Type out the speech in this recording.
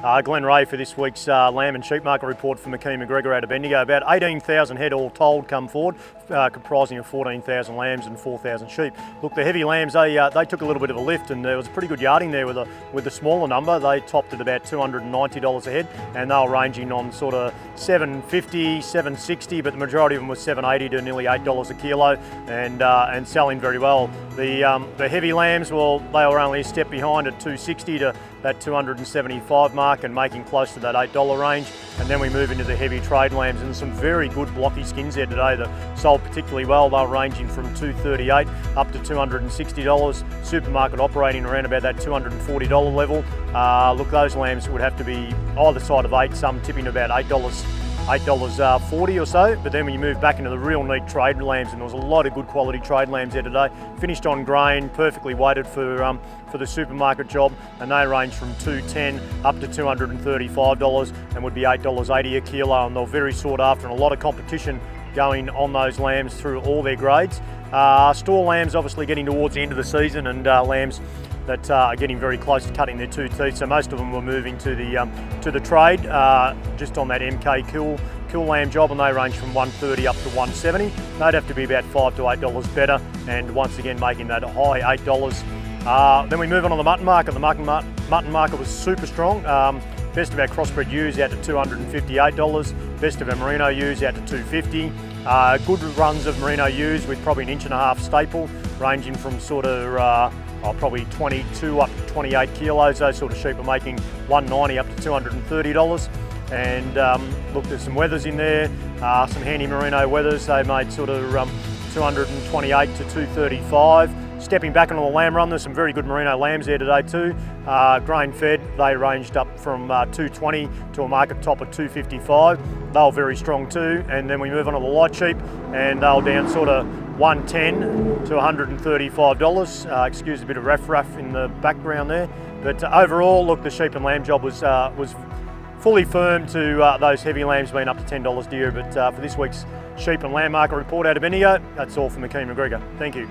Glenn Ray for this week's lamb and sheep market report for McKean McGregor out of Bendigo. About 18,000 head all told come forward, comprising of 14,000 lambs and 4,000 sheep. Look, the heavy lambs, they took a little bit of a lift, and there was a pretty good yarding there with the smaller number. They topped at about $290 a head, and they were ranging on sort of $750, $760, but the majority of them was $780 to nearly $8 a kilo, and selling very well. The heavy lambs, well, they were only a step behind at $260 to that $275 mark, and making close to that $8 range. And then we move into the heavy trade lambs, and some very good blocky skins there today that sold particularly well. They were ranging from $238 up to $260. Supermarket operating around about that $240 level. Look, those lambs would have to be either side of $8, some tipping about $8.40 or so. But then when you move back into the real neat trade lambs, and there was a lot of good quality trade lambs there today, finished on grain, perfectly weighted for the supermarket job, and they range from $210 up to $235 and would be $8.80 a kilo, and they're very sought after, and a lot of competition going on those lambs through all their grades. Store lambs obviously getting towards the end of the season, and lambs that are getting very close to cutting their two teeth, so most of them were moving to the trade, just on that MK kill lamb job, and they range from $130 up to $170. They'd have to be about $5 to $8 better, and once again making that a high $8. Then we move on to the mutton market. The mutton market was super strong. Best of our crossbred ewes out to $258. Best of our merino ewes out to $250. Good runs of merino ewes with probably an 1.5 inch staple, ranging from sort of probably 22 up to 28 kilos. Those sort of sheep are making $190 up to $230. And look, there's some wethers in there, some handy merino wethers. They made sort of 228 to 235. Stepping back on the lamb run, there's some very good merino lambs there today too. Grain fed, they ranged up from 220 to a market top of 255. They were very strong too. And then we move on to the light sheep, and they were down sort of $110 to $135. Excuse a bit of raff in the background there. But overall, look, the sheep and lamb job was fully firm to those heavy lambs being up to $10 dear. But for this week's sheep and lamb market report out of Bendigo, that's all from McKean McGregor. Thank you.